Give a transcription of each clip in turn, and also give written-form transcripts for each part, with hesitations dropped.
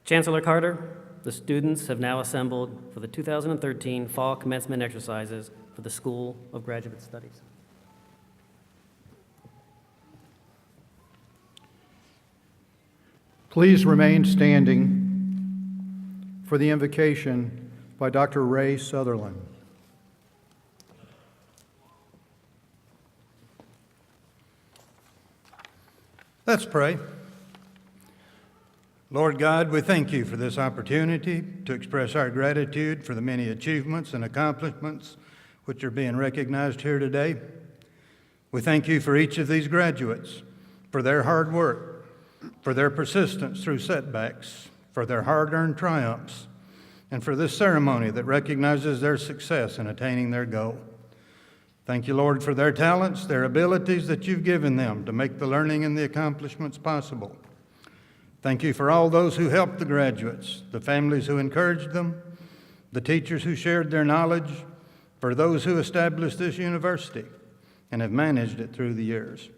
Chancellor Carter, the students have now assembled for the 2013 Fall Commencement exercises for the School of Graduate Studies. Please remain standing for the invocation by Dr. Ray Sutherland. Let's pray. Lord God, we thank you for this opportunity to express our gratitude for the many achievements and accomplishments which are being recognized here today. We thank you for each of these graduates, for their hard work, for their persistence through setbacks, for their hard-earned triumphs, and for this ceremony that recognizes their success in attaining their goal. Thank you, Lord, for their talents, their abilities that you've given them to make the learning and the accomplishments possible. Thank you for all those who helped the graduates, the families who encouraged them, the teachers who shared their knowledge, for those who established this university and have managed it through the years.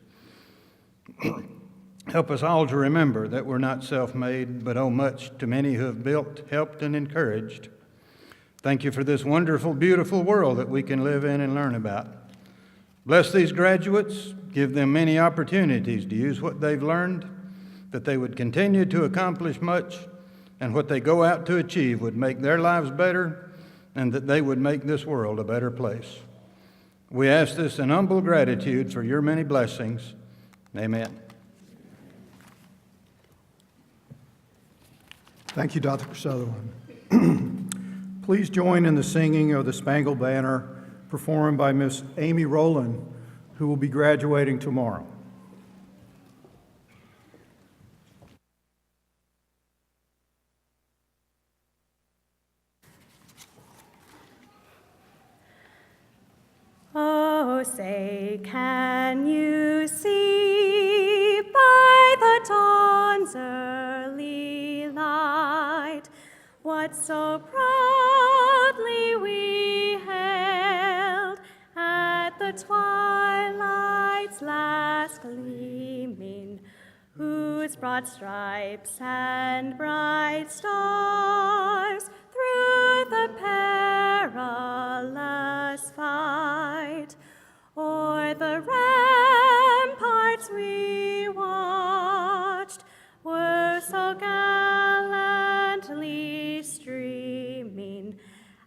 Help us all to remember that we're not self-made, but owe much to many who have built, helped, and encouraged. Thank you for this wonderful, beautiful world that we can live in and learn about. Bless these graduates, give them many opportunities to use what they've learned, that they would continue to accomplish much, and what they go out to achieve would make their lives better, and that they would make this world a better place. We ask this in humble gratitude for your many blessings. Amen. Thank you, Dr. Sutherland. Please join in the singing of the Spangled Banner performed by Miss Amy Rowland, who will be graduating tomorrow. Oh, say, can you see by the dawn's early light what so proudly we hailed at the twilight's last gleaming, whose broad stripes and bright stars through the perilous fight o'er the ramparts we watched were so gallantly streaming,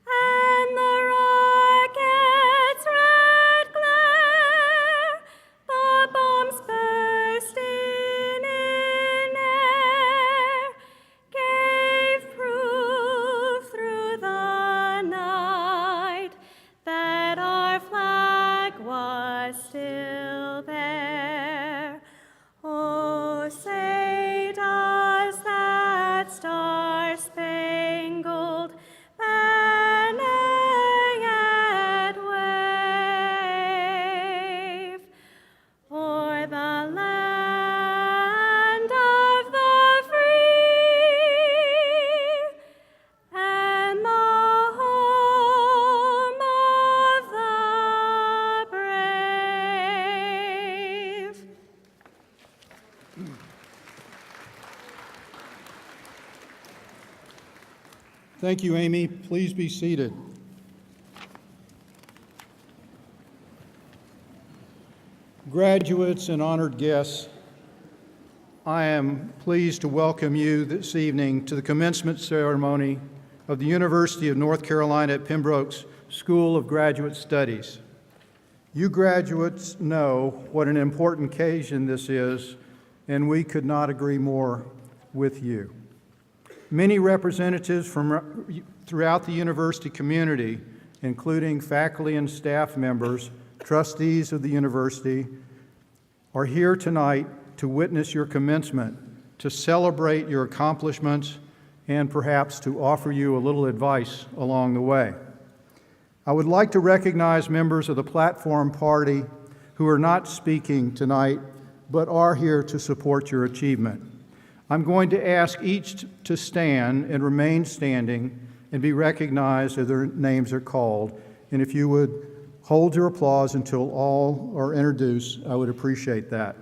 and the rocket's red glare, the bombs bursting in air, gave proof through the night that our flag was still there. Oh, say does that star-spangled banner yet wave o'er the land of the free and the home of the brave? Thank you, Amy. Please be seated. Graduates and honored guests, I am pleased to welcome you this evening to the commencement ceremony of the University of North Carolina at Pembroke's School of Graduate Studies. You graduates know what an important occasion this is, and we could not agree more with you. Many representatives from throughout the university community, including faculty and staff members, trustees of the university, are here tonight to witness your commencement, to celebrate your accomplishments, and perhaps to offer you a little advice along the way. I would like to recognize members of the platform party who are not speaking tonight, but are here to support your achievement. I'm going to ask each to stand and remain standing and be recognized as their names are called. And if you would hold your applause until all are introduced, I would appreciate that.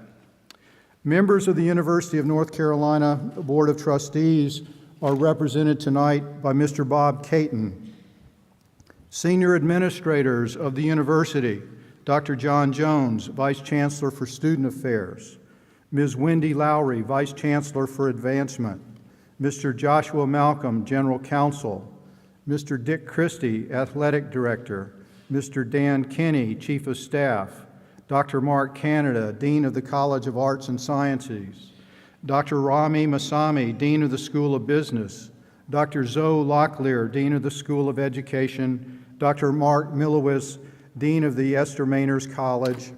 Members of the University of North Carolina Board of Trustees are represented tonight by Mr. Bob Caton. Senior administrators of the university, Dr. John Jones, Vice Chancellor for Student Affairs, Ms. Wendy Lowry, Vice Chancellor for Advancement, Mr. Joshua Malcolm, General Counsel, Mr. Dick Christie, Athletic Director, Mr. Dan Kinney, Chief of Staff, Dr. Mark Canada, Dean of the College of Arts and Sciences, Dr. Rami Masami, Dean of the School of Business, Dr. Zoe Locklear, Dean of the School of Education, Dr. Mark Milowitz, Dean of the Esther Mainers College,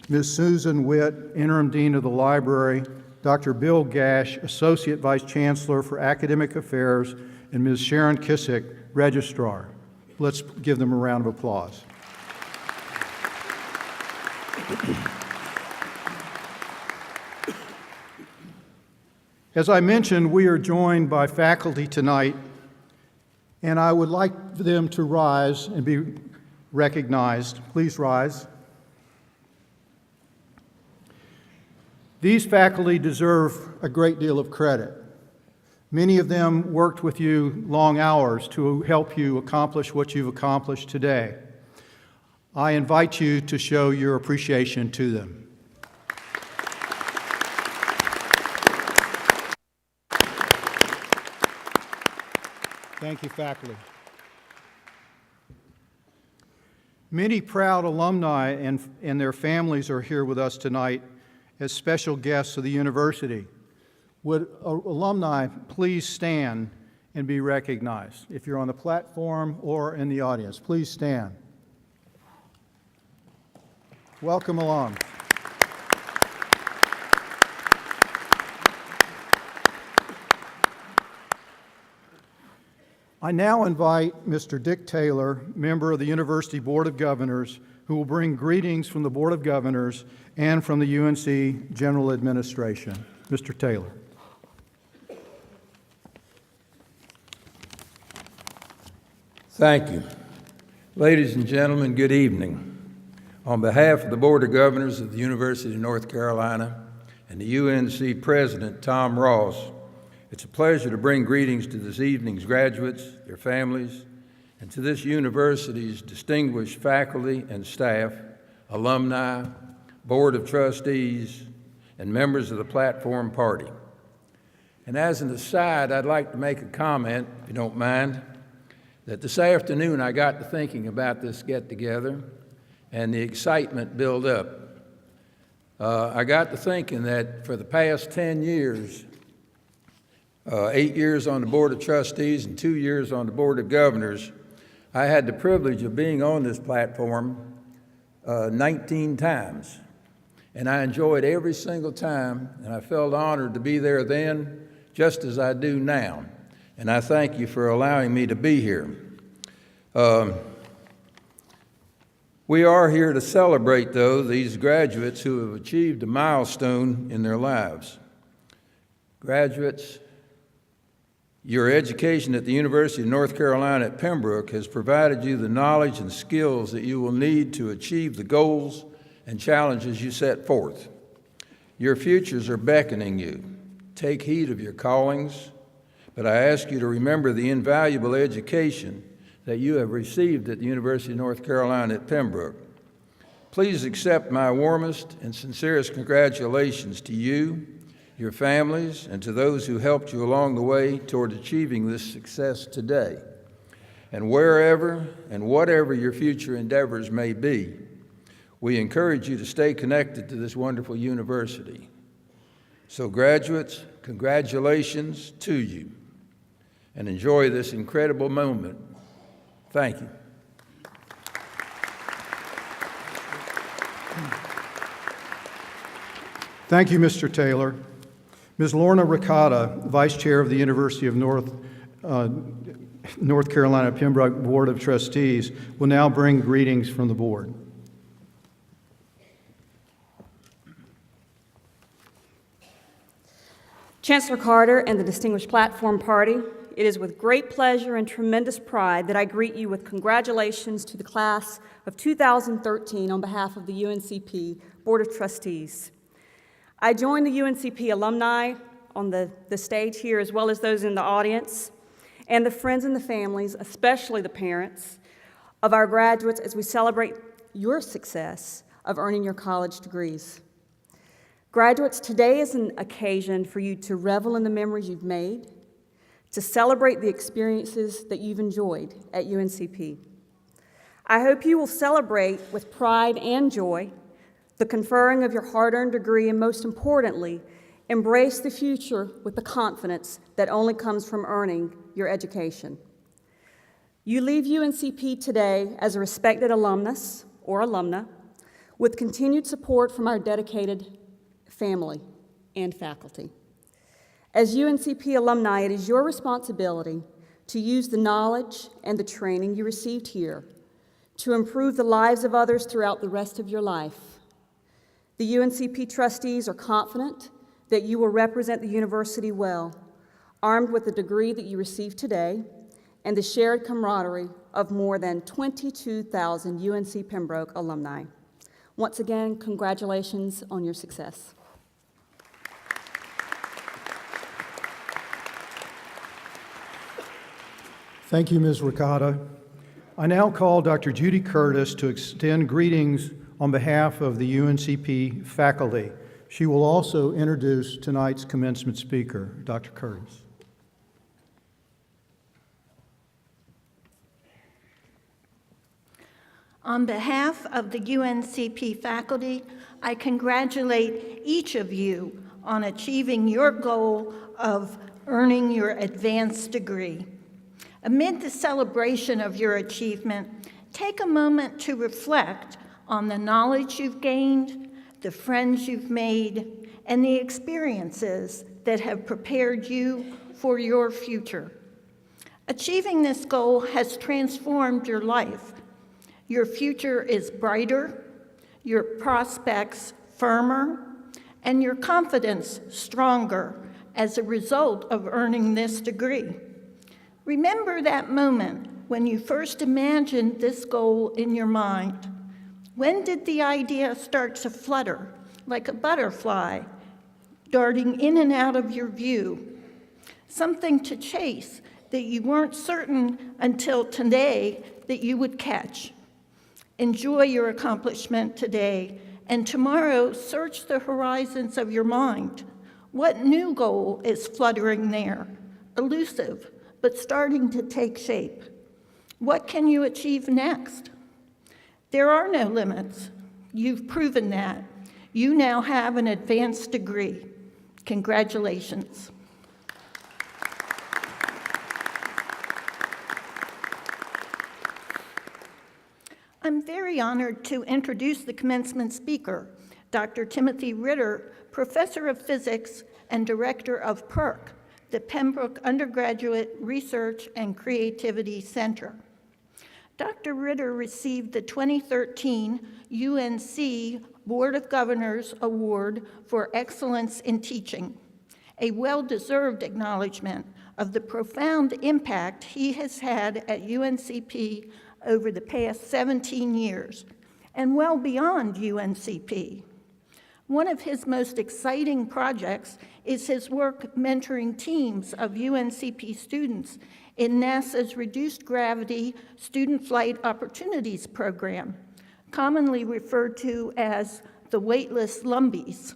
Ms. Susan Witt, Interim Dean of the Library, Dr. Bill Gash, Associate Vice Chancellor for Academic Affairs, and Ms. Sharon Kissick, Registrar. Let's give them a round of applause. As I mentioned, we are joined by faculty tonight, and I would like them to rise and be recognized. Please rise. These faculty deserve a great deal of credit. Many of them worked with you long hours to help you accomplish what you've accomplished today. I invite you to show your appreciation to them. Thank you, faculty. Many proud alumni and their families are here with us tonight as special guests of the university. Would alumni please stand and be recognized? If you're on the platform or in the audience, please stand. Welcome along. I now invite Mr. Dick Taylor, member of the University Board of Governors, who will bring greetings from the Board of Governors and from the UNC General Administration. Mr. Taylor. Thank you. Ladies and gentlemen, good evening. On behalf of the Board of Governors of the University of North Carolina and the UNC President, Tom Ross, it's a pleasure to bring greetings to this evening's graduates, their families, and to this university's distinguished faculty and staff, alumni, Board of Trustees, and members of the Platform Party. And as an aside, I'd like to make a comment, if you don't mind, that this afternoon I got to thinking about this get-together and the excitement built up. I got to thinking that for the past 10 years, 8 years on the Board of Trustees and 2 years on the Board of Governors, I had the privilege of being on this platform 19 times. And I enjoyed every single time, and I felt honored to be there then, just as I do now. And I thank you for allowing me to be here. We are here to celebrate, though, these graduates who have achieved a milestone in their lives. Graduates, your education at the University of North Carolina at Pembroke has provided you the knowledge and skills that you will need to achieve the goals and challenges you set forth. Your futures are beckoning you. Take heed of your callings, but I ask you to remember the invaluable education that you have received at the University of North Carolina at Pembroke. Please accept my warmest and sincerest congratulations to you, your families, and to those who helped you along the way toward achieving this success today. And wherever and whatever your future endeavors may be, we encourage you to stay connected to this wonderful university. So graduates, congratulations to you, and enjoy this incredible moment. Thank you. Thank you, Mr. Taylor. Ms. Lorna Ricotta, Vice Chair of the University of North Carolina Pembroke Board of Trustees, will now bring greetings from the board. Chancellor Carter and the distinguished Platform Party, it is with great pleasure and tremendous pride that I greet you with congratulations to the class of 2013 on behalf of the UNCP Board of Trustees. I join the UNCP alumni on the stage here, as well as those in the audience, and the friends and the families, especially the parents, of our graduates as we celebrate your success of earning your college degrees. Graduates, today is an occasion for you to revel in the memories you've made, to celebrate the experiences that you've enjoyed at UNCP. I hope you will celebrate with pride and joy the conferring of your hard-earned degree, and most importantly, embrace the future with the confidence that only comes from earning your education. You leave UNCP today as a respected alumnus or alumna with continued support from our dedicated family and faculty. As UNCP alumni, it is your responsibility to use the knowledge and the training you received here to improve the lives of others throughout the rest of your life. The UNCP trustees are confident that you will represent the university well, armed with the degree that you received today and the shared camaraderie of more than 22,000 UNC Pembroke alumni. Once again, congratulations on your success. Thank you, Ms. Ricotta. I now call Dr. Judy Curtis to extend greetings on behalf of the UNCP faculty. She will also introduce tonight's commencement speaker, Dr. Curtis. On behalf of the UNCP faculty, I congratulate each of you on achieving your goal of earning your advanced degree. Amid the celebration of your achievement, take a moment to reflect on the knowledge you've gained, the friends you've made, and the experiences that have prepared you for your future. Achieving this goal has transformed your life. Your future is brighter, your prospects firmer, and your confidence stronger as a result of earning this degree. Remember that moment when you first imagined this goal in your mind. When did the idea start to flutter like a butterfly, darting in and out of your view? Something to chase that you weren't certain until today that you would catch. Enjoy your accomplishment today, and tomorrow search the horizons of your mind. What new goal is fluttering there, elusive, but starting to take shape? What can you achieve next? There are no limits. You've proven that. You now have an advanced degree. Congratulations. I'm very honored to introduce the commencement speaker, Dr. Timothy Ritter, Professor of Physics and Director of PERC, the Pembroke Undergraduate Research and Creativity Center. Dr. Ritter received the 2013 UNC Board of Governors Award for Excellence in Teaching, a well-deserved acknowledgement of the profound impact he has had at UNCP over the past 17 years, and well beyond UNCP. One of his most exciting projects is his work mentoring teams of UNCP students in NASA's Reduced Gravity Student Flight Opportunities Program, commonly referred to as the Weightless Lumbies.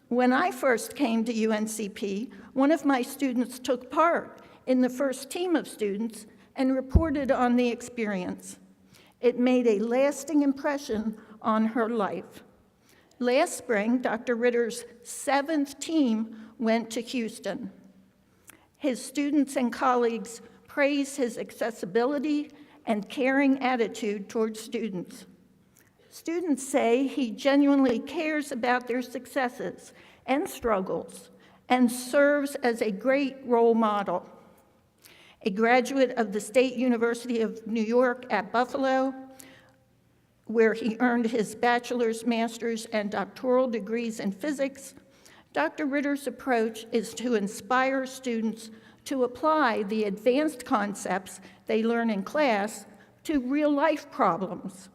When I first came to UNCP, one of my students took part in the first team of students and reported on the experience. It made a lasting impression on her life. Last spring, Dr. Ritter's 7th team went to Houston. His students and colleagues praised his accessibility and caring attitude towards students. Students say he genuinely cares about their successes and struggles and serves as a great role model. A graduate of the State University of New York at Buffalo, where he earned his bachelor's, master's, and doctoral degrees in physics, Dr. Ritter's approach is to inspire students to apply the advanced concepts they learn in class to real-life problems.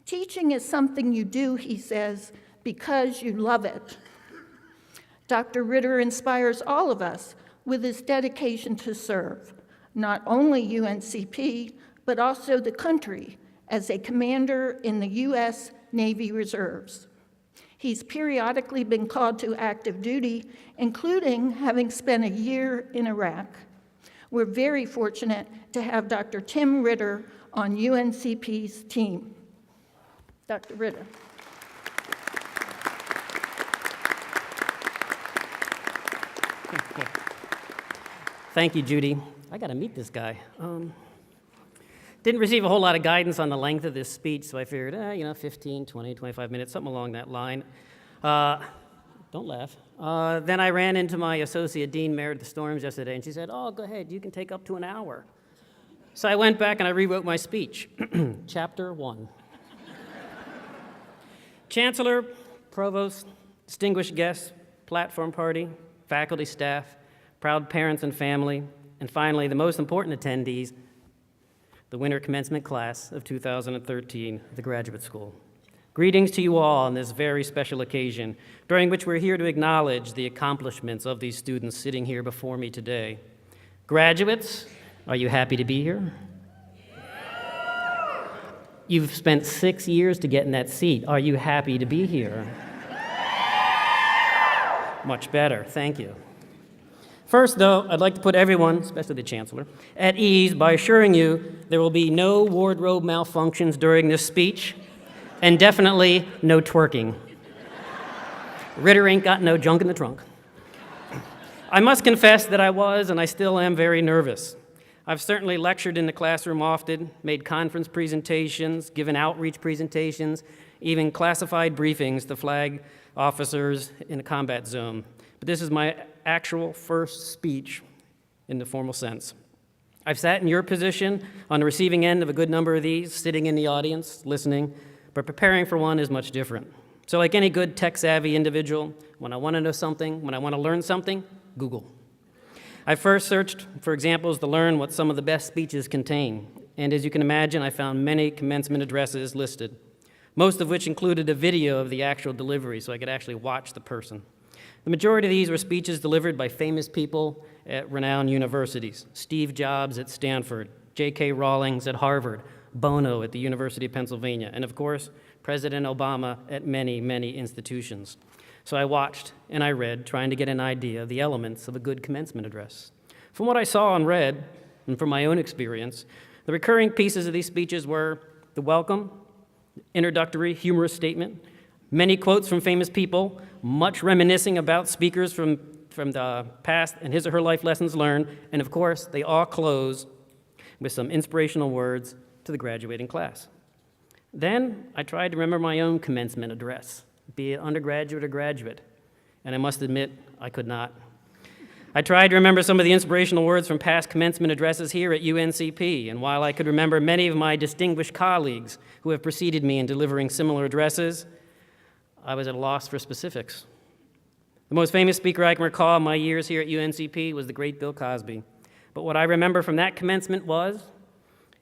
Teaching is something you do, he says, because you love it. Dr. Ritter inspires all of us with his dedication to serve, not only UNCP, but also the country as a commander in the U.S. Navy Reserves. He's periodically been called to active duty, including having spent a year in Iraq. We're very fortunate to have Dr. Tim Ritter on UNCP's team. Dr. Ritter. Thank you, Judy. I got to meet this guy. Didn't receive a whole lot of guidance on the length of this speech, so I figured, 15, 20, 25 minutes, something along that line. Don't laugh. Then I ran into my associate dean, Meredith Storms, yesterday, and she said, oh, go ahead, you can take up to an hour. So I went back and I rewrote my speech. Chapter 1. Chancellor, provost, distinguished guests, platform party, faculty, staff, proud parents and family, and finally, the most important attendees, the Winter Commencement class of 2013 at the Graduate School. Greetings to you all on this very special occasion, during which we're here to acknowledge the accomplishments of these students sitting here before me today. Graduates, are you happy to be here? You've spent 6 years to get in that seat. Are you happy to be here? Much better, thank you. First, though, I'd like to put everyone, especially the Chancellor, at ease by assuring you there will be no wardrobe malfunctions during this speech, and definitely no twerking. Ritter ain't got no junk in the trunk. I must confess that I was, and I still am, very nervous. I've certainly lectured in the classroom often, made conference presentations, given outreach presentations, even classified briefings to flag officers in a combat zone. But this is my actual first speech in the formal sense. I've sat in your position on the receiving end of a good number of these, sitting in the audience, listening, but preparing for one is much different. So like any good tech-savvy individual, when I want to know something, when I want to learn something, Google. I first searched for examples to learn what some of the best speeches contain, and as you can imagine, I found many commencement addresses listed, most of which included a video of the actual delivery so I could actually watch the person. The majority of these were speeches delivered by famous people at renowned universities. Steve Jobs at Stanford, J.K. Rawlings at Harvard, Bono at the University of Pennsylvania, and of course, President Obama at many, many institutions. So I watched and I read, trying to get an idea of the elements of a good commencement address. From what I saw and read, and from my own experience, the recurring pieces of these speeches were the welcome, introductory, humorous statement, many quotes from famous people, much reminiscing about speakers from the past and his or her life lessons learned, and of course, they all close with some inspirational words to the graduating class. Then I tried to remember my own commencement address, be it undergraduate or graduate, and I must admit, I could not. I tried to remember some of the inspirational words from past commencement addresses here at UNCP, and while I could remember many of my distinguished colleagues who have preceded me in delivering similar addresses, I was at a loss for specifics. The most famous speaker I can recall in my years here at UNCP was the great Bill Cosby. But what I remember from that commencement was,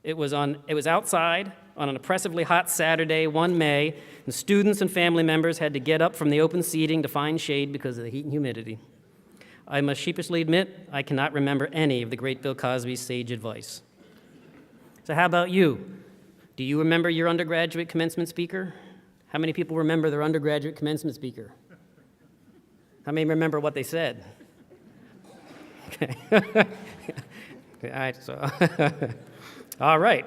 it was outside on an oppressively hot Saturday, 1 May, and students and family members had to get up from the open seating to find shade because of the heat and humidity. I must sheepishly admit, I cannot remember any of the great Bill Cosby's sage advice. So how about you? Do you remember your undergraduate commencement speaker? How many people remember their undergraduate commencement speaker? How many remember what they said? Okay. All right, so, all right.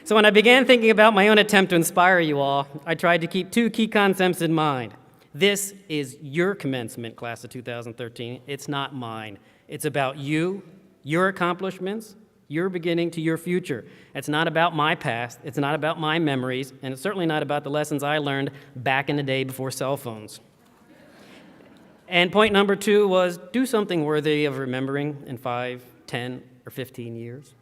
So when I began thinking about my own attempt to inspire you all, I tried to keep 2 key concepts in mind. This is your commencement, class of 2013. It's not mine. It's about you, your accomplishments, your beginning to your future. It's not about my past, it's not about my memories, and it's certainly not about the lessons I learned back in the day before cell phones. And point number 2 was do something worthy of remembering in 5, 10, or 15 years.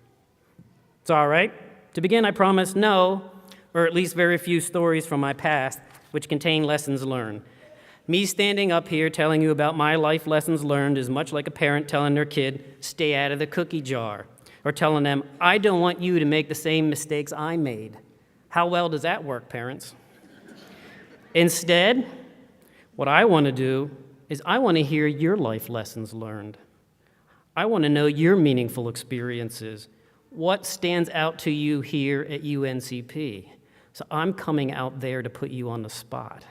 It's all right. To begin, I promise no, or at least very few stories from my past which contain lessons learned. Me standing up here telling you about my life lessons learned is much like a parent telling their kid, stay out of the cookie jar, or telling them, I don't want you to make the same mistakes I made. How well does that work, parents? Instead, What I want to do is I want to hear your life lessons learned. I want to know your meaningful experiences. What stands out to you here at UNCP? So I'm coming out there to put you on the spot.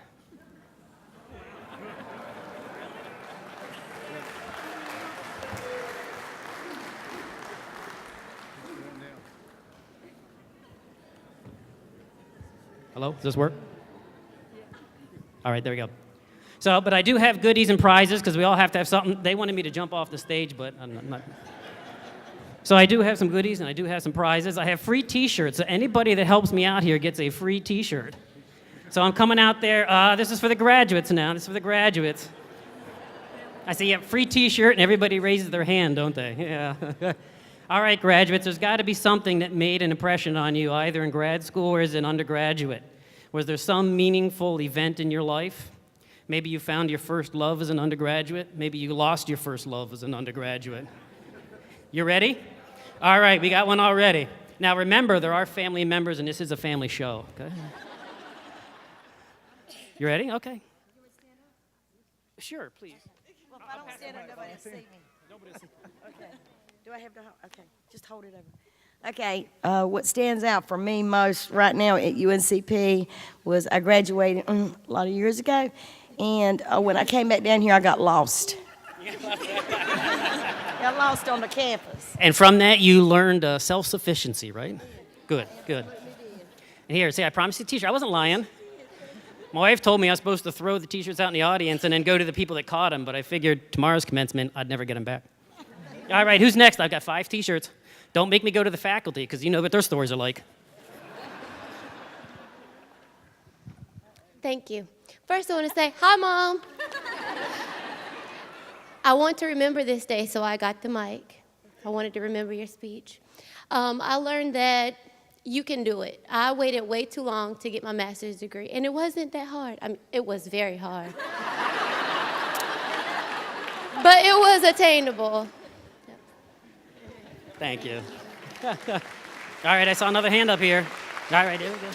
Hello, does this work? All right, there we go. So, but I do have goodies and prizes because we all have to have something. They wanted me to jump off the stage, but I'm not. So I do have some goodies and I do have some prizes. I have free t-shirts, so anybody that helps me out here gets a free t-shirt. So I'm coming out there. This is for the graduates now. This is for the graduates. I say, yeah, free t-shirt, and everybody raises their hand, don't they? Yeah. All right, graduates, there's got to be something that made an impression on you, either in grad school or as an undergraduate. Was there some meaningful event in your life? Maybe you found your first love as an undergraduate. Maybe you lost your first love as an undergraduate. You ready? All right, we got one already. Now remember, there are family members, and this is a family show, okay? You ready? Okay. Sure, please. Well, if I don't stand up, nobody will see me. Okay. Do I have to, okay, just hold it over. Okay, what stands out for me most right now at UNCP was I graduated a lot of years ago, and when I came back down here, I got lost. Got lost on the campus. And from that, you learned self-sufficiency, right? Good, good. And here, see, I promised you a t-shirt. I wasn't lying. My wife told me I was supposed to throw the t-shirts out in the audience and then go to the people that caught them, but I figured tomorrow's commencement, I'd never get them back. All right, who's next? I've got 5 t-shirts. Don't make me go to the faculty, because you know what their stories are like. Thank you. First, I want to say, hi, Mom. I want to remember this day, so I got the mic. I wanted to remember your speech. I learned that you can do it. I waited way too long to get my master's degree, and it wasn't that hard. I mean, it was very hard. But it was attainable. Thank you. All right, I saw another hand up here. All right, here we go.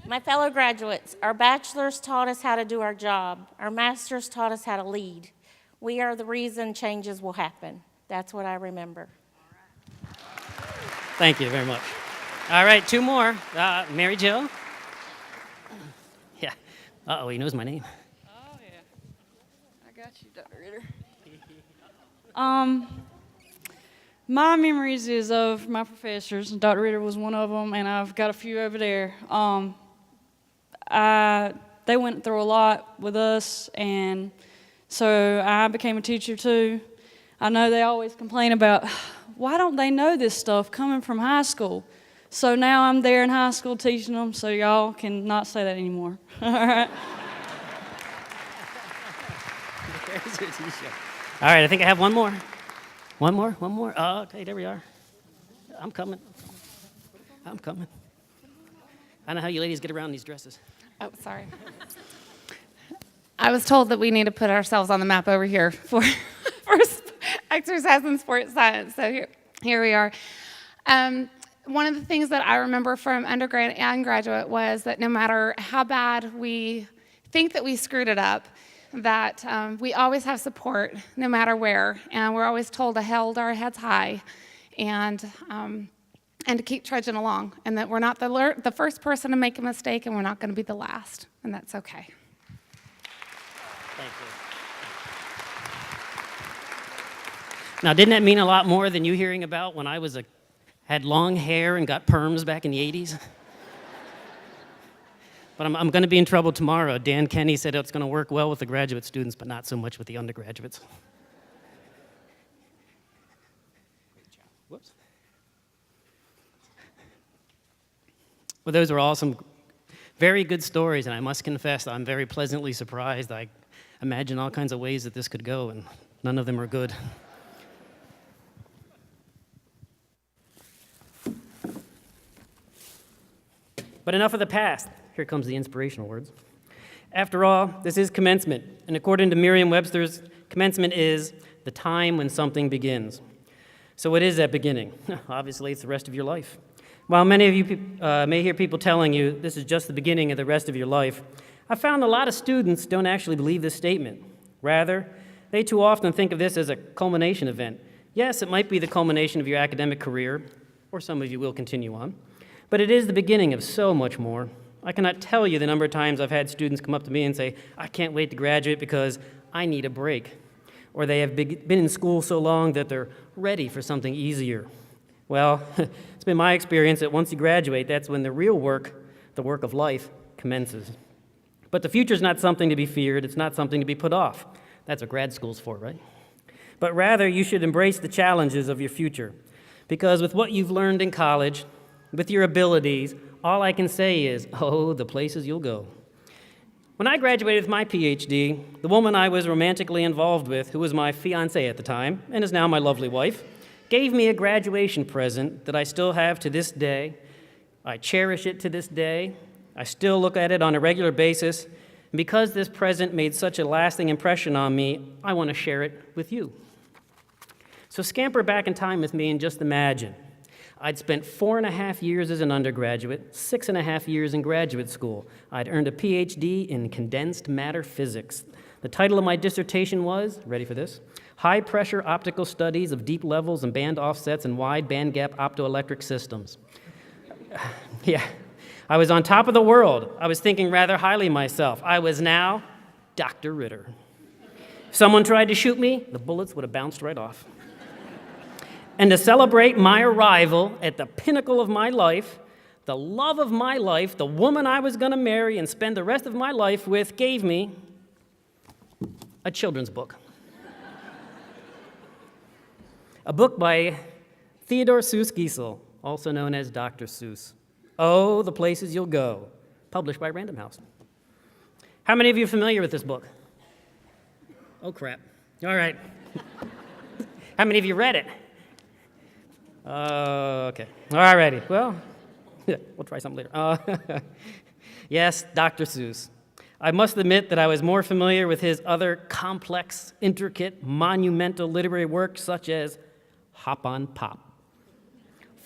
My fellow graduates, our bachelors taught us how to do our job. Our masters taught us how to lead. We are the reason changes will happen. That's what I remember. Thank you very much. All right, 2 more. Mary Jo? Yeah. Uh-oh, he knows my name. Oh, yeah. I got you, Dr. Ritter. My memories is of my professors, and Dr. Ritter was one of them, and I've got a few over there. They went through a lot with us, and so I became a teacher too. I know they always complain about, why don't they know this stuff coming from high school? So now I'm there in high school teaching them, so y'all can not say that anymore. All right? All right, I think I have one more. One more. Oh, okay, there we are. I'm coming. I know how you ladies get around these dresses. Oh, sorry. I was told that we need to put ourselves on the map over here for exercise and sports science, so here we are. One of the things that I remember from undergrad and graduate was that no matter how bad we think that we screwed it up, that we always have support no matter where, and we're always told to hold our heads high and to keep trudging along, and that we're not the first person to make a mistake, and we're not going to be the last, and that's okay. Thank you. Now, didn't that mean a lot more than you hearing about when I had long hair and got perms back in the 80s? But I'm going to be in trouble tomorrow. Dan Kenny said it's going to work well with the graduate students, but not so much with the undergraduates. Whoops. Well, those are all some very good stories, and I must confess I'm very pleasantly surprised. I imagine all kinds of ways that this could go, and none of them are good. But enough of the past. Here comes the inspirational words. After all, this is commencement, and according to Merriam-Webster's, commencement is the time when something begins. So what is that beginning? Obviously, it's the rest of your life. While many of you may hear people telling you this is just the beginning of the rest of your life, I found a lot of students don't actually believe this statement. Rather, they too often think of this as a culmination event. Yes, it might be the culmination of your academic career, or some of you will continue on, but it is the beginning of so much more. I cannot tell you the number of times I've had students come up to me and say, I can't wait to graduate because I need a break. Or they have been in school so long that they're ready for something easier. Well, it's been my experience that once you graduate, that's when the real work, the work of life, commences. But the future's not something to be feared. It's not something to be put off. That's what grad school's for, right? But rather, you should embrace the challenges of your future. Because with what you've learned in college, with your abilities, all I can say is, oh, the places you'll go. When I graduated with my PhD, the woman I was romantically involved with, who was my fiancée at the time, and is now my lovely wife, gave me a graduation present that I still have to this day. I cherish it to this day. I still look at it on a regular basis. And because this present made such a lasting impression on me, I want to share it with you. So scamper back in time with me and just imagine. I'd spent 4.5 years as an undergraduate, 6.5 years in graduate school. I'd earned a PhD in condensed matter physics. The title of my dissertation was, ready for this? High Pressure Optical Studies of Deep Levels and Band Offsets in Wide Bandgap Optoelectric Systems. Yeah, I was on top of the world. I was thinking rather highly of myself. I was now Dr. Ritter. If someone tried to shoot me, the bullets would have bounced right off. And to celebrate my arrival at the pinnacle of my life, the love of my life, the woman I was going to marry and spend the rest of my life with, gave me a children's book. A book by Theodore Seuss Geisel, also known as Dr. Seuss. Oh, the Places You'll Go, published by Random House. How many of you are familiar with this book? Oh, crap. All right. How many of you read it? Okay. All righty. Well, we'll try something later. Yes, Dr. Seuss. I must admit that I was more familiar with his other complex, intricate, monumental literary works such as Hop on Pop,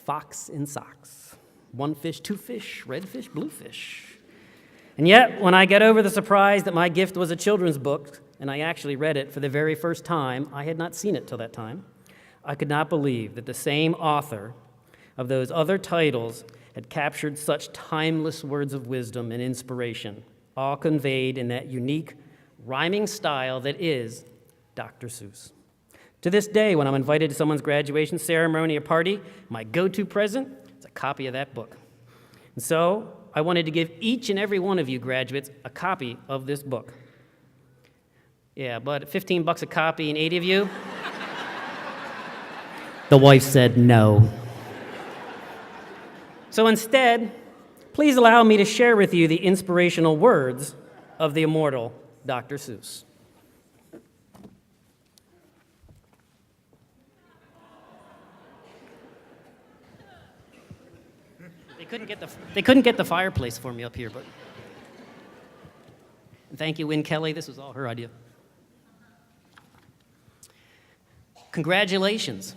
Fox in Socks, One Fish, Two Fish, Red Fish, Blue Fish. And yet, when I got over the surprise that my gift was a children's book, and I actually read it for the very first time, I had not seen it till that time, I could not believe that the same author of those other titles had captured such timeless words of wisdom and inspiration, all conveyed in that unique, rhyming style that is Dr. Seuss. To this day, when I'm invited to someone's graduation ceremony or party, my go-to present is a copy of that book. And so, I wanted to give each and every one of you graduates a copy of this book. Yeah, but $15 a copy and 80 of you? The wife said no. So instead, please allow me to share with you the inspirational words of the immortal Dr. Seuss. They couldn't get the fireplace for me up here, but thank you, Wynn Kelly. This was all her idea. Congratulations.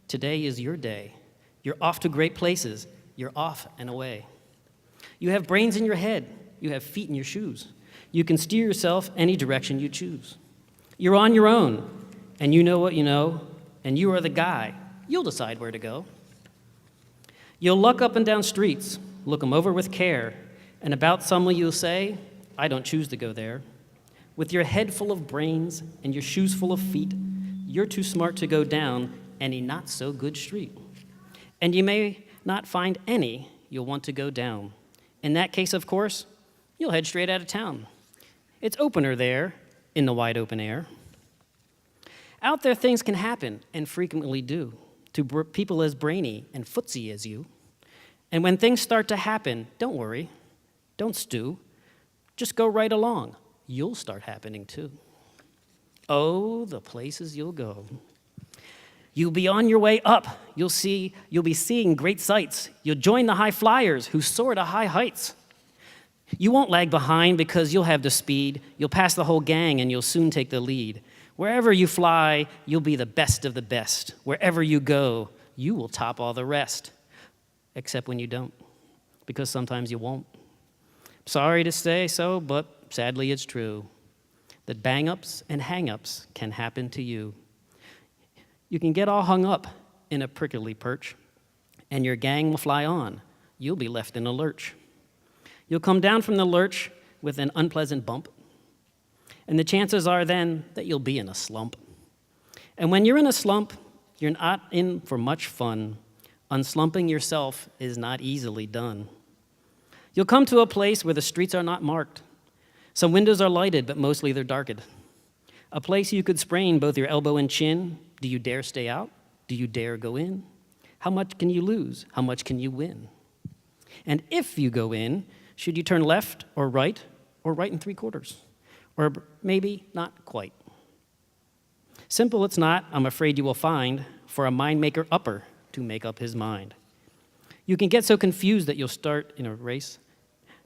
Today is your day. You're off to great places. You're off and away. You have brains in your head. You have feet in your shoes. You can steer yourself any direction you choose. You're on your own, and you know what you know, and you are the guy. You'll decide where to go. You'll look up and down streets, look them over with care, and about someone you'll say, I don't choose to go there. With your head full of brains and your shoes full of feet, you're too smart to go down any not-so-good street. And you may not find any you'll want to go down. In that case, of course, you'll head straight out of town. It's opener there in the wide open air. Out there, things can happen, and frequently do, to people as brainy and footsy as you. And when things start to happen, don't worry, don't stew, just go right along. You'll start happening too. Oh, the places you'll go. You'll be on your way up. You'll be seeing great sights. You'll join the high flyers who soar to high heights. You won't lag behind because you'll have the speed. You'll pass the whole gang and you'll soon take the lead. Wherever you fly, you'll be the best of the best. Wherever you go, you will top all the rest. except when you don't, because sometimes you won't. Sorry to say so, but sadly it's true, that bang-ups and hang-ups can happen to you. You can get all hung up in a prickly perch, and your gang will fly on. You'll be left in a lurch. You'll come down from the lurch with an unpleasant bump, and the chances are then that you'll be in a slump. And when you're in a slump, you're not in for much fun. Unslumping yourself is not easily done. You'll come to a place where the streets are not marked. Some windows are lighted, but mostly they're darkened. A place you could sprain both your elbow and chin. Do you dare stay out? Do you dare go in? How much can you lose? How much can you win? And if you go in, should you turn left or right and 3/4? Or maybe not quite. Simple it's not, I'm afraid you will find, for a mind maker upper to make up his mind. You can get so confused that you'll start in a race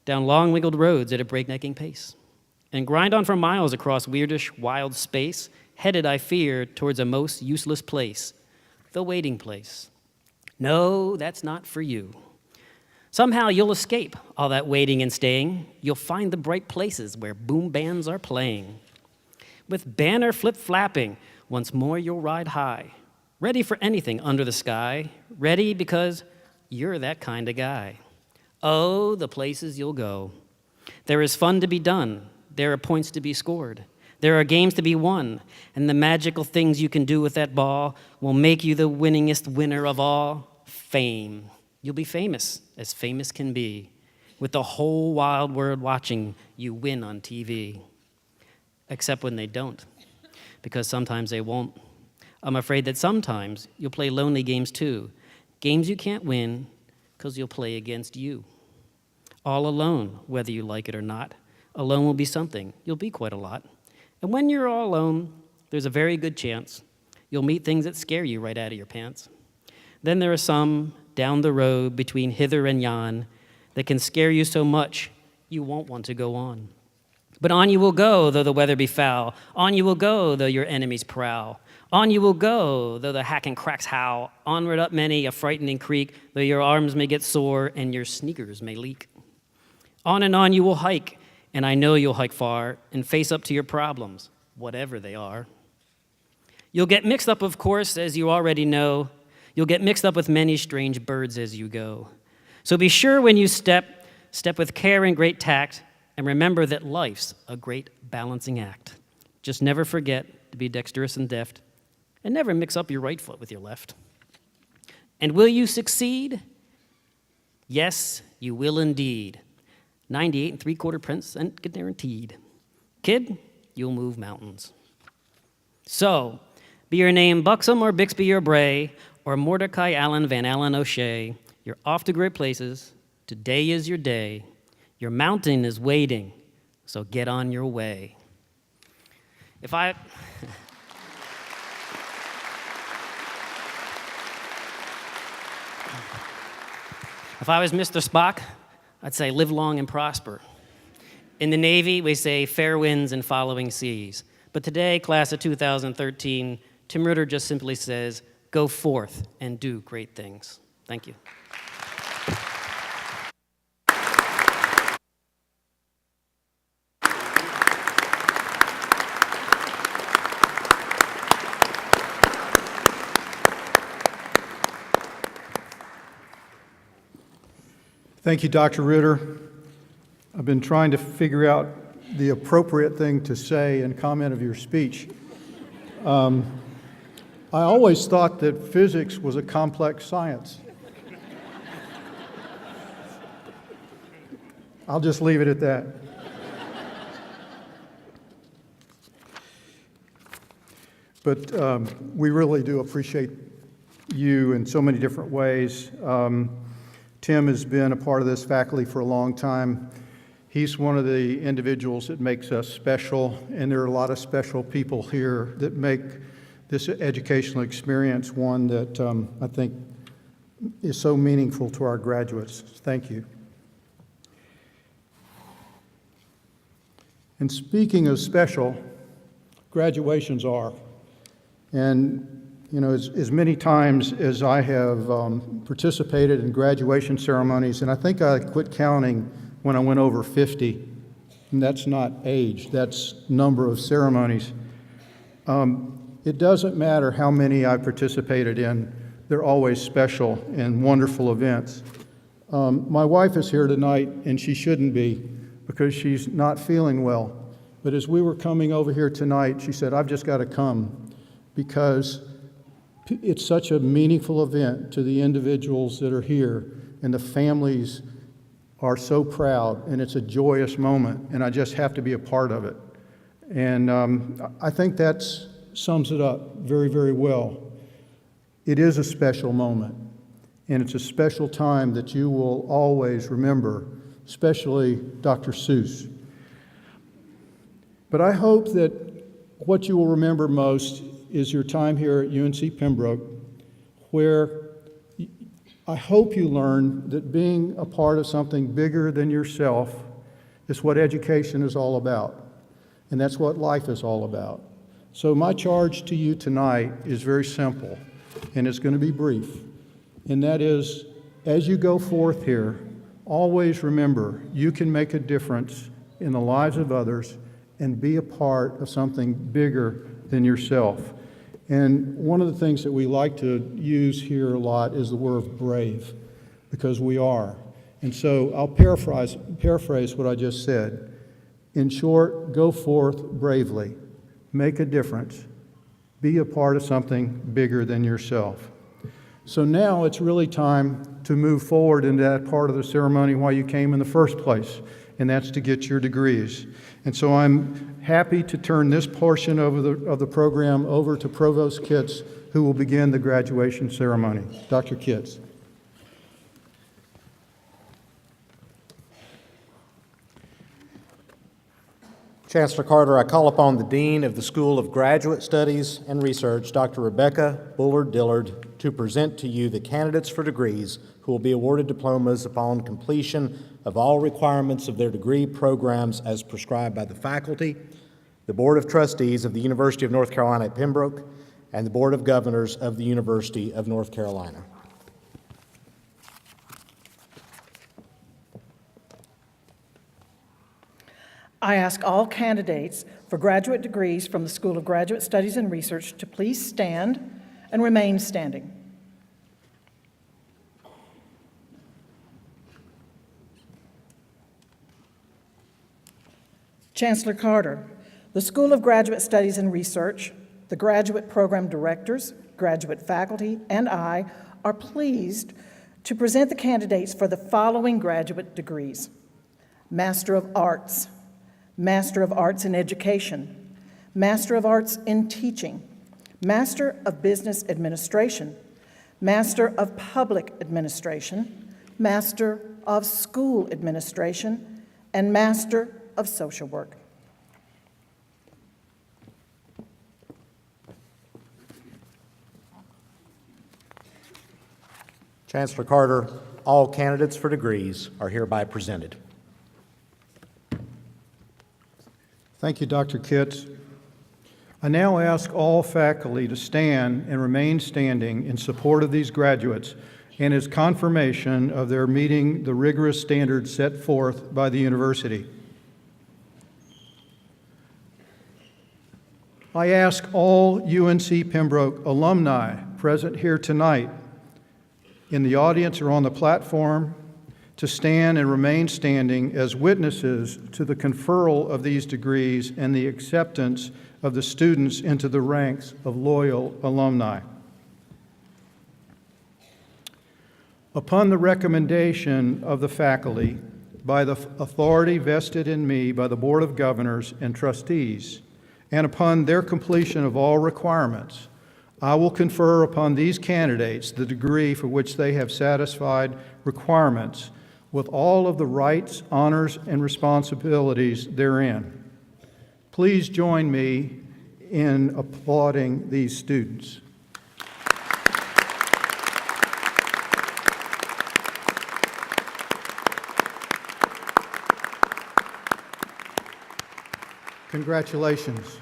down long wiggled roads at a breaknecking pace and grind on for miles across weirdish, wild space, headed, I fear, towards a most useless place, the waiting place. No, that's not for you. Somehow you'll escape all that waiting and staying. You'll find the bright places where boom bands are playing. With banner flip-flapping, once more you'll ride high, ready for anything under the sky, ready because you're that kind of guy. Oh, the places you'll go. There is fun to be done. There are points to be scored. There are games to be won, and the magical things you can do with that ball will make you the winningest winner of all, fame. You'll be famous, as famous can be, with the whole wild world watching you win on TV. Except when they don't, because sometimes they won't. I'm afraid that sometimes you'll play lonely games too, games you can't win because you'll play against you. All alone, whether you like it or not. Alone will be something. You'll be quite a lot. And when you're all alone, there's a very good chance you'll meet things that scare you right out of your pants. Then there are some down the road between hither and yon that can scare you so much you won't want to go on. But on you will go, though the weather be foul. On you will go, though your enemies prowl. On you will go, though the hack and cracks howl. Onward up many a frightening creek, though your arms may get sore and your sneakers may leak. On and on you will hike, and I know you'll hike far and face up to your problems, whatever they are. You'll get mixed up, of course, as you already know. You'll get mixed up with many strange birds as you go. So be sure when you step with care and great tact, and remember that life's a great balancing act. Just never forget to be dexterous and deft, and never mix up your right foot with your left. And will you succeed? Yes, you will indeed. 98 3/4% guaranteed. Kid, you'll move mountains. So, be your name Buxom or Bixby or Bray, or Mordecai Allen Van Allen O'Shea, you're off to great places. Today is your day. Your mountain is waiting, so get on your way. If I was Mr. Spock, I'd say live long and prosper. In the Navy, we say fair winds and following seas. But today, class of 2013, Tim Ritter just simply says, go forth and do great things. Thank you. Thank you, Dr. Ritter. I've been trying to figure out the appropriate thing to say in comment of your speech. I always thought that physics was a complex science. I'll just leave it at that. But we really do appreciate you in so many different ways. Tim has been a part of this faculty for a long time. He's one of the individuals that makes us special, and there are a lot of special people here that make this educational experience one that I think is so meaningful to our graduates. Thank you. And speaking of special, graduations are. And You know, as many times as I have participated in graduation ceremonies, and I think I quit counting when I went over 50, and that's not age, that's number of ceremonies. It doesn't matter how many I participated in, they're always special and wonderful events. My wife is here tonight, and she shouldn't be because she's not feeling well. But as we were coming over here tonight, she said, I've just got to come because it's such a meaningful event to the individuals that are here, and the families are so proud, and it's a joyous moment, and I just have to be a part of it. And I think that sums it up very, very well. It is a special moment, and it's a special time that you will always remember, especially Dr. Seuss. But I hope that what you will remember most is your time here at UNC Pembroke, where I hope you learn that being a part of something bigger than yourself is what education is all about, and that's what life is all about. So my charge to you tonight is very simple, and it's going to be brief, and that is, as you go forth here, always remember you can make a difference in the lives of others and be a part of something bigger than yourself. And one of the things that we like to use here a lot is the word brave, because we are. And so I'll paraphrase what I just said. In short, go forth bravely, make a difference, be a part of something bigger than yourself. So now it's really time to move forward into that part of the ceremony why you came in the first place, and that's to get your degrees. And so I'm happy to turn this portion of the program over to Provost Kitts, who will begin the graduation ceremony. Dr. Kitts. Chancellor Carter, I call upon the Dean of the School of Graduate Studies and Research, Dr. Rebecca Bullard-Dillard, to present to you the candidates for degrees who will be awarded diplomas upon completion of all requirements of their degree programs as prescribed by the faculty, the Board of Trustees of the University of North Carolina at Pembroke, and the Board of Governors of the University of North Carolina. I ask all candidates for graduate degrees from the School of Graduate Studies and Research to please stand and remain standing. Chancellor Carter, the School of Graduate Studies and Research, the graduate program directors, graduate faculty, and I are pleased to present the candidates for the following graduate degrees: Master of Arts, Master of Arts in Education, Master of Arts in Teaching, Master of Business Administration, Master of Public Administration, Master of School Administration, and Master of Social Work. Chancellor Carter, all candidates for degrees are hereby presented. Thank you, Dr. Kitts. I now ask all faculty to stand and remain standing in support of these graduates and as confirmation of their meeting the rigorous standards set forth by the university. I ask all UNC Pembroke alumni present here tonight, in the audience or on the platform, to stand and remain standing as witnesses to the conferral of these degrees and the acceptance of the students into the ranks of loyal alumni. Upon the recommendation of the faculty, by the authority vested in me by the Board of Governors and Trustees, and upon their completion of all requirements, I will confer upon these candidates the degree for which they have satisfied requirements with all of the rights, honors, and responsibilities therein. Please join me in applauding these students. Congratulations.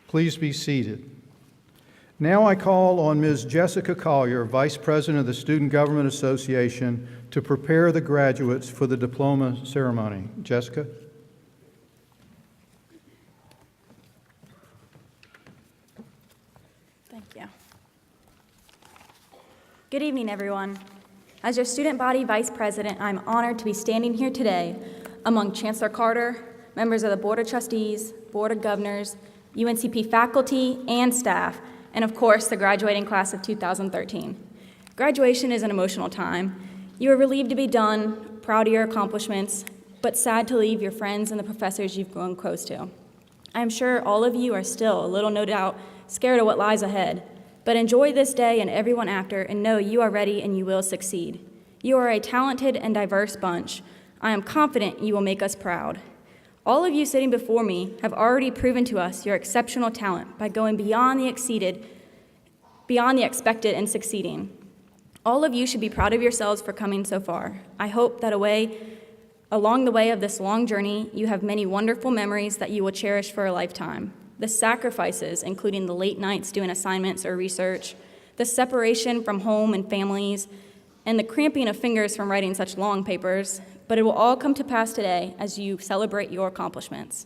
Please be seated. Now I call on Ms. Jessica Collier, Vice President of the Student Government Association, to prepare the graduates for the diploma ceremony. Jessica? Thank you. Good evening, everyone. As your student body vice president, I'm honored to be standing here today among Chancellor Carter, members of the Board of Trustees, Board of Governors, UNCP faculty and staff, and of course, the graduating class of 2013. Graduation is an emotional time. You are relieved to be done, proud of your accomplishments, but sad to leave your friends and the professors you've grown close to. I'm sure all of you are still a little, no doubt, scared of what lies ahead, but enjoy this day and everyone after, and know you are ready and you will succeed. You are a talented and diverse bunch. I am confident you will make us proud. All of you sitting before me have already proven to us your exceptional talent by going beyond the expected and succeeding. All of you should be proud of yourselves for coming so far. I hope that along the way of this long journey, you have many wonderful memories that you will cherish for a lifetime. The sacrifices, including the late nights doing assignments or research, the separation from home and families, and the cramping of fingers from writing such long papers, but it will all come to pass today as you celebrate your accomplishments.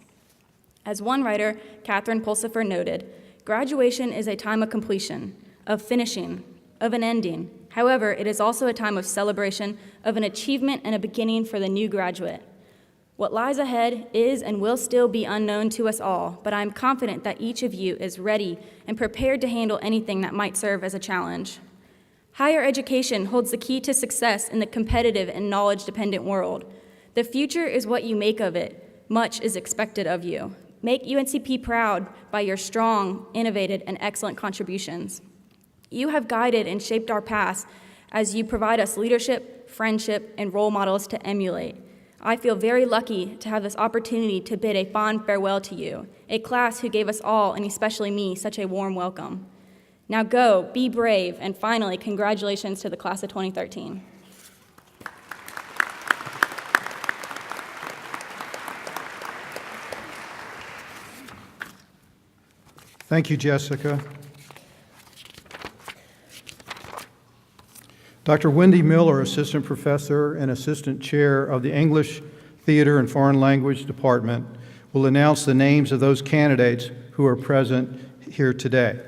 As one writer, Catherine Pulsifer, noted, graduation is a time of completion, of finishing, of an ending. However, it is also a time of celebration, of an achievement and a beginning for the new graduate. What lies ahead is and will still be unknown to us all, but I am confident that each of you is ready and prepared to handle anything that might serve as a challenge. Higher education holds the key to success in the competitive and knowledge-dependent world. The future is what you make of it. Much is expected of you. Make UNCP proud by your strong, innovative, and excellent contributions. You have guided and shaped our paths as you provide us leadership, friendship, and role models to emulate. I feel very lucky to have this opportunity to bid a fond farewell to you, a class who gave us all, and especially me, such a warm welcome. Now go, be brave, and finally, congratulations to the class of 2013. Thank you, Jessica. Dr. Wendy Miller, Assistant Professor and Assistant Chair of the English, Theater, and Foreign Language Department, will announce the names of those candidates who are present here today.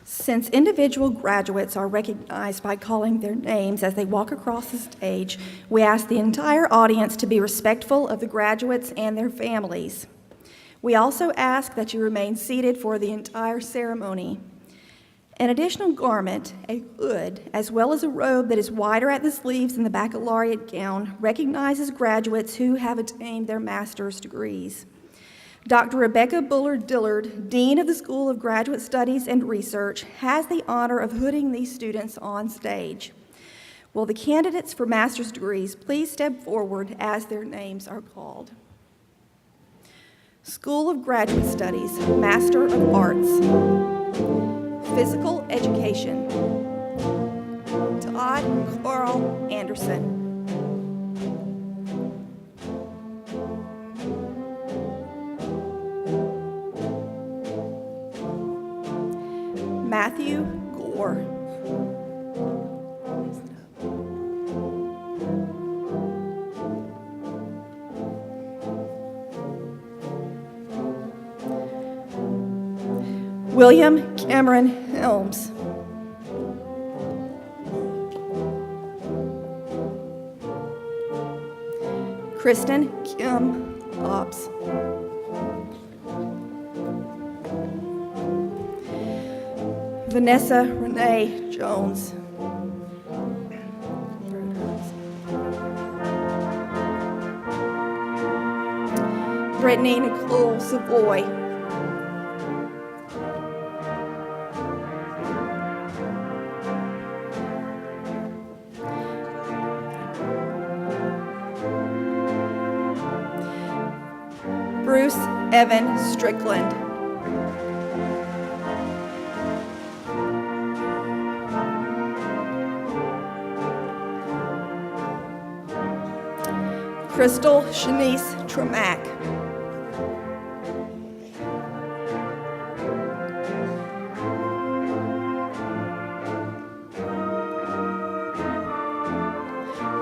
Since individual graduates are recognized by calling their names as they walk across the stage, we ask the entire audience to be respectful of the graduates and their families. We also ask that you remain seated for the entire ceremony. An additional garment, a hood, as well as a robe that is wider at the sleeves than the baccalaureate gown, recognizes graduates who have attained their master's degrees. Dr. Rebecca Bullard Dillard, Dean of the School of Graduate Studies and Research, has the honor of hooding these students on stage. Will the candidates for master's degrees please step forward as their names are called? School of Graduate Studies, Master of Arts. Physical Education, Todd Carl Anderson. Matthew Gore. William Cameron Helms. Kristen Kim Obbs. Vanessa Renee Jones. Brittany Nicole Savoy. Bruce Evan Strickland. Crystal Shanice Tremack.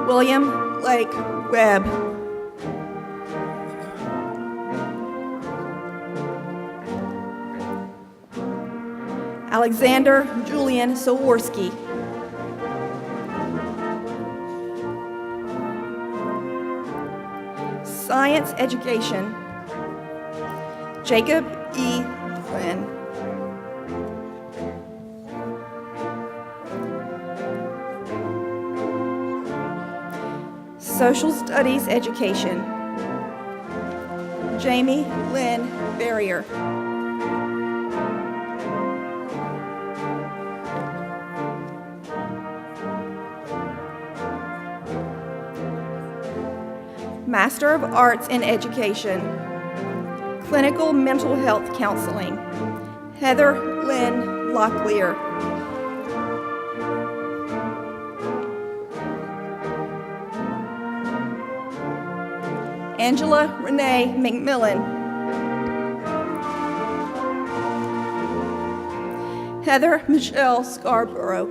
William Blake Webb. Alexander Julian Saworski. Science Education. Jacob E. Flynn. Social Studies Education. Jamie Lynn Barrier. Master of Arts in Education. Clinical Mental Health Counseling. Heather Lynn Locklear. Angela Renee McMillan. Heather Michelle Scarborough.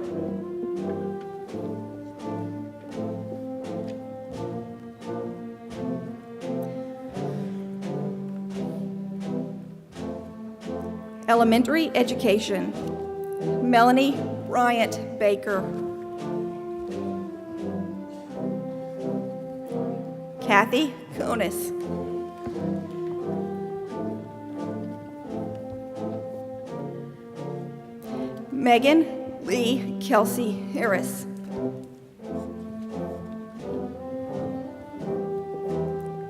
Elementary Education. Melanie Bryant Baker. Kathy Konis. Megan Lee Kelsey Harris.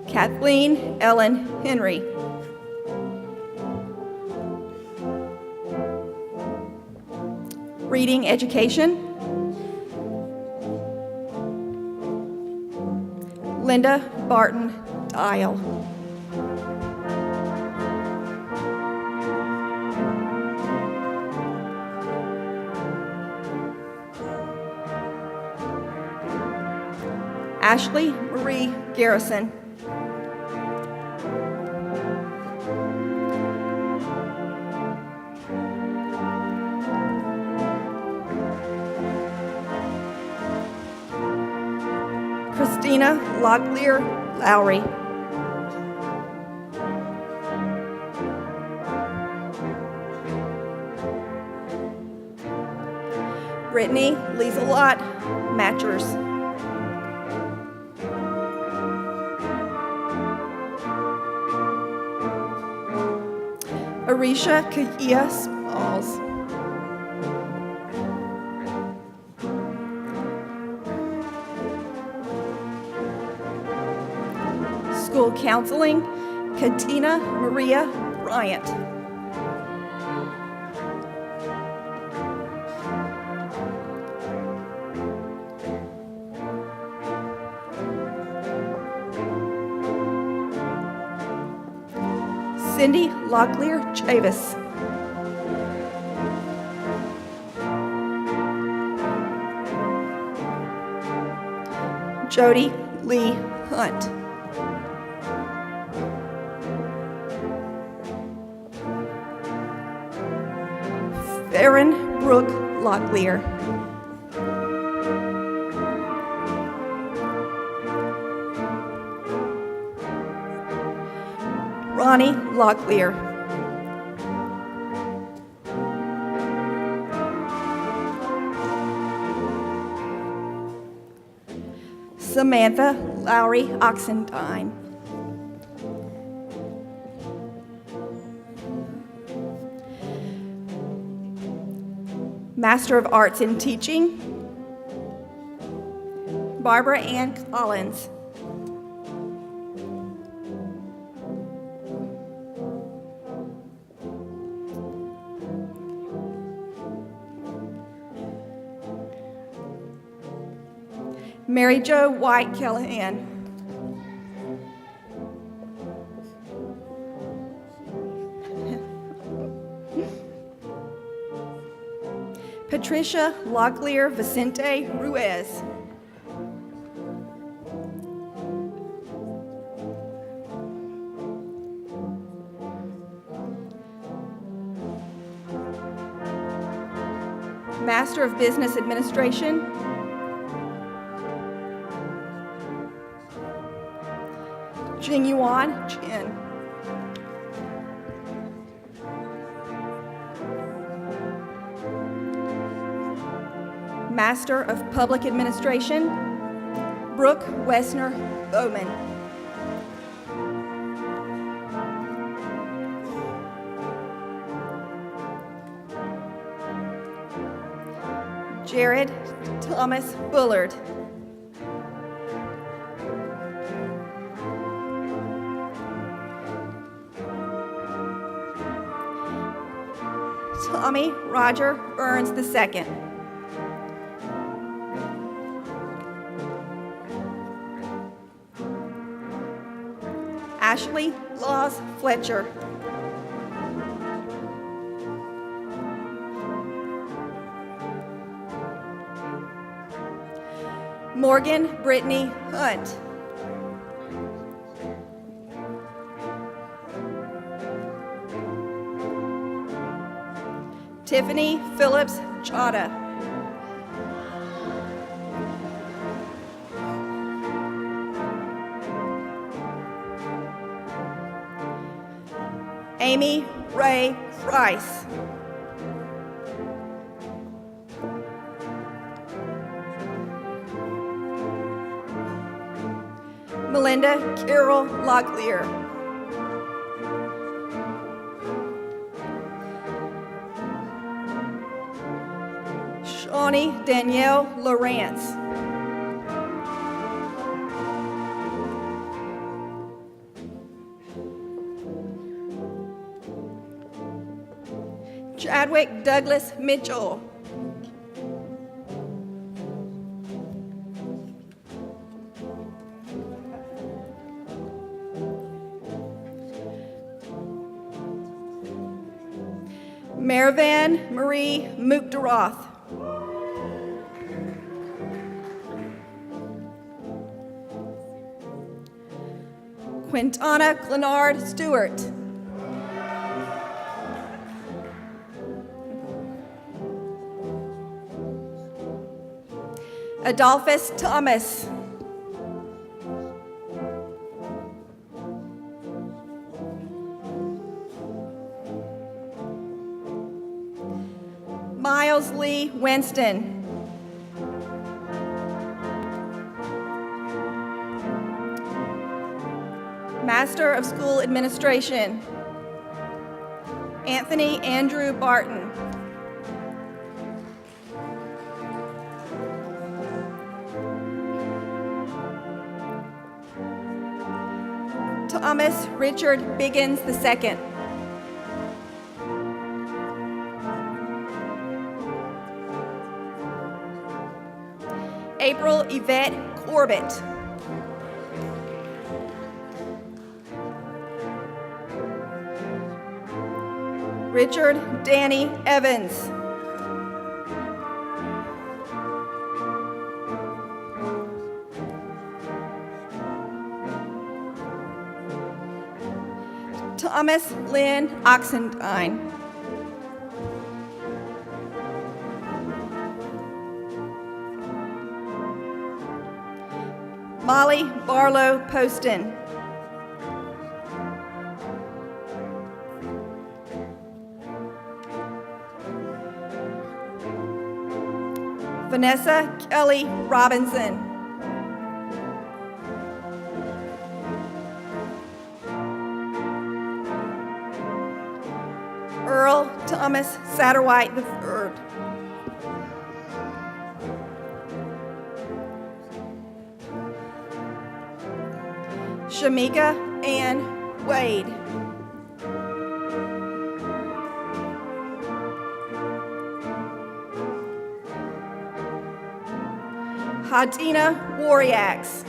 Kathleen Ellen Henry. Reading Education. Linda Barton Dial. Ashley Marie Garrison. Christina Locklear Lowry. Brittany Lieselot Matchers. Arisha Kahia Smalls. School Counseling, Katina Maria Bryant. Cindy Locklear Chavis. Jody Lee Hunt. Farron Brooke Locklear. Ronnie Locklear. Samantha Lowry Oxendine. Master of Arts in Teaching, Barbara Ann Collins. Mary Jo White Callahan. Patricia Locklear Vicente Ruiz. Master of Business Administration, Jingyuan Chen. Master of Public Administration, Brooke Wessner Bowman. Jared Thomas Bullard. Tommy Roger Burns II. Ashley Laws Fletcher. Morgan Brittany Hunt. Tiffany Phillips Chada. Amy Ray Rice. Melinda Carol Locklear. Shawnee Danielle Lawrence. Chadwick Douglas Mitchell. Marivan Marie Mukdaroth. Quintana Clenard Stewart. Adolphus Thomas. Miles Lee Winston. Master of School Administration, Anthony Andrew Barton. Thomas Richard Biggins II. April Yvette Corbett. Richard Danny Evans. Thomas Lynn Oxendine. Molly Barlow Poston. Vanessa Kelly Robinson. Earl Thomas Satterwhite III. Shamika Ann Wade. Hadina Wariaks.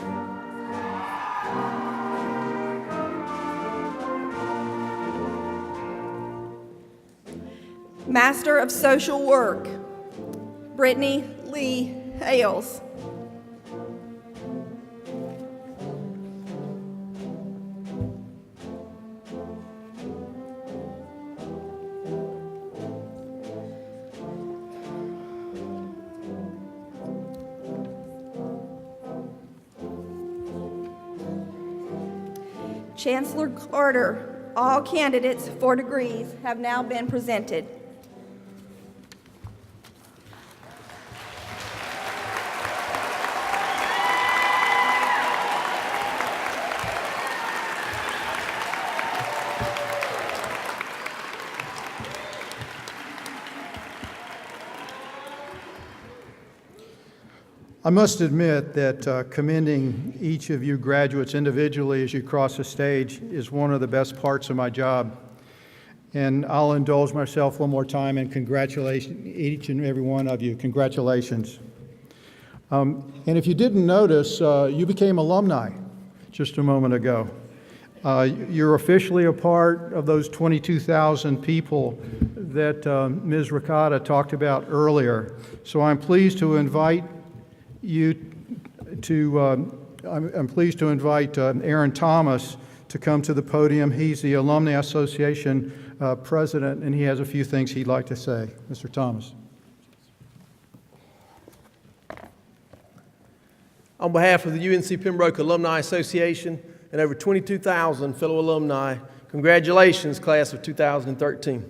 Master of Social Work, Brittany Lee Hales. Chancellor Carter, all candidates for degrees have now been presented. I must admit that commending each of you graduates individually as you cross the stage is one of the best parts of my job. And I'll indulge myself one more time and congratulate each and every one of you. Congratulations. And if you didn't notice, you became alumni just a moment ago. You're officially a part of those 22,000 people that Ms. Ricotta talked about earlier. So I'm pleased to invite Aaron Thomas to come to the podium. He's the Alumni Association president, and he has a few things he'd like to say. Mr. Thomas. On behalf of the UNC Pembroke Alumni Association and over 22,000 fellow alumni, congratulations, class of 2013.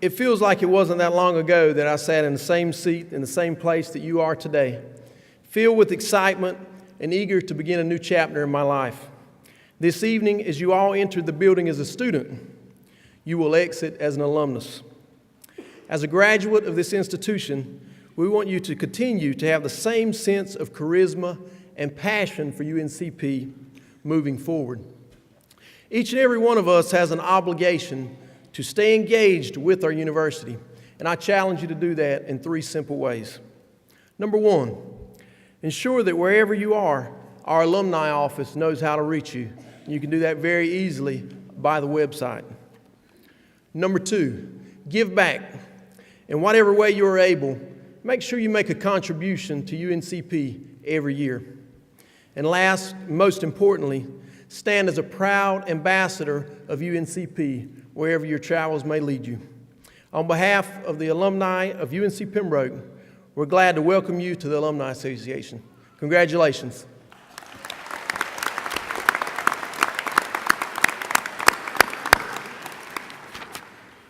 It feels like it wasn't that long ago that I sat in the same seat in the same place that you are today, filled with excitement and eager to begin a new chapter in my life. This evening, as you all entered the building as a student, you will exit as an alumnus. As a graduate of this institution, we want you to continue to have the same sense of charisma and passion for UNCP moving forward. Each and every one of us has an obligation to stay engaged with our university, and I challenge you to do that in 3 simple ways. Number 1, ensure that wherever you are, our alumni office knows how to reach you. You can do that very easily by the website. Number 2, give back. In whatever way you are able, make sure you make a contribution to UNCP every year. And last, most importantly, stand as a proud ambassador of UNCP wherever your travels may lead you. On behalf of the alumni of UNC Pembroke, we're glad to welcome you to the Alumni Association. Congratulations.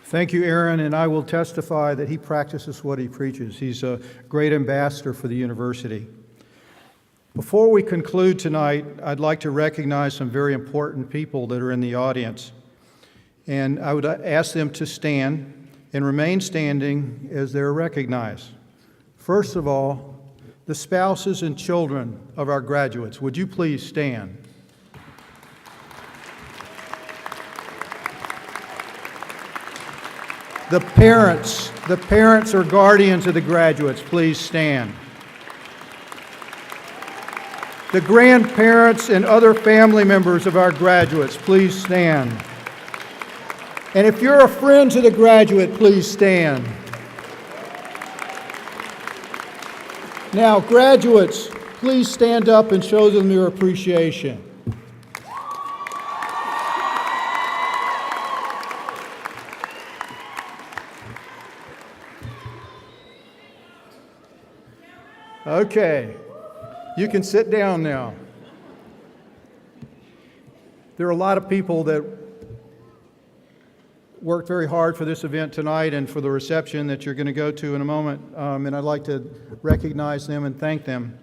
Thank you, Aaron, and I will testify that he practices what he preaches. He's a great ambassador for the university. Before we conclude tonight, I'd like to recognize some very important people that are in the audience. And I would ask them to stand and remain standing as they're recognized. First of all, the spouses and children of our graduates. Would you please stand? The parents or guardians of the graduates, please stand. The grandparents and other family members of our graduates, please stand. And if you're a friend to the graduate, please stand. Now, graduates, please stand up and show them your appreciation. Okay, you can sit down now. There are a lot of people that worked very hard for this event tonight and for the reception that you're going to go to in a moment, and I'd like to recognize them and thank them.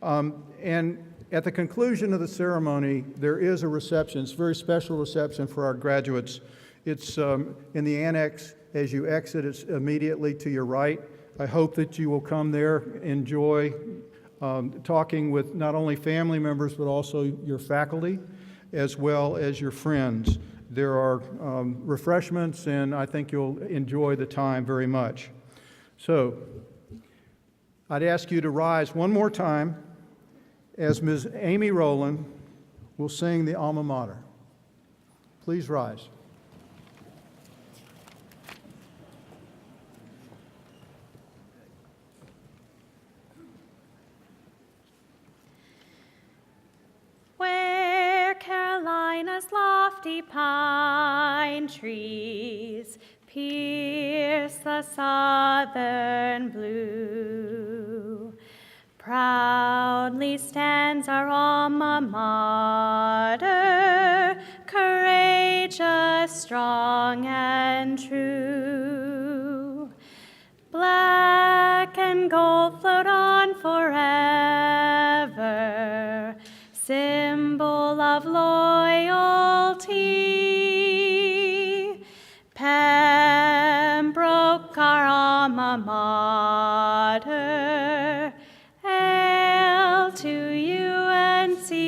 And at the conclusion of the ceremony, there is a reception. It's a very special reception for our graduates. It's in the annex as you exit. It's immediately to your right. I hope that you will come there, enjoy talking with not only family members, but also your faculty, as well as your friends. There are refreshments, and I think you'll enjoy the time very much. So, I'd ask you to rise one more time as Ms. Amy Rowland will sing the alma mater. Please rise. Where Carolina's lofty pine trees pierce the southern blue, proudly stands our alma mater, courageous, strong, and true. Black and gold float on forever, symbol of loyalty. Pembroke, our alma mater, hail to UNCP.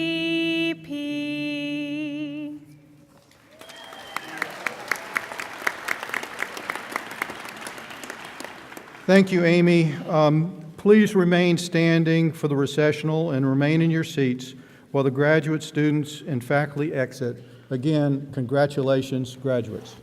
Thank you, Amy. Please remain standing for the recessional and remain in your seats while the graduate students and faculty exit. Again, congratulations, graduates.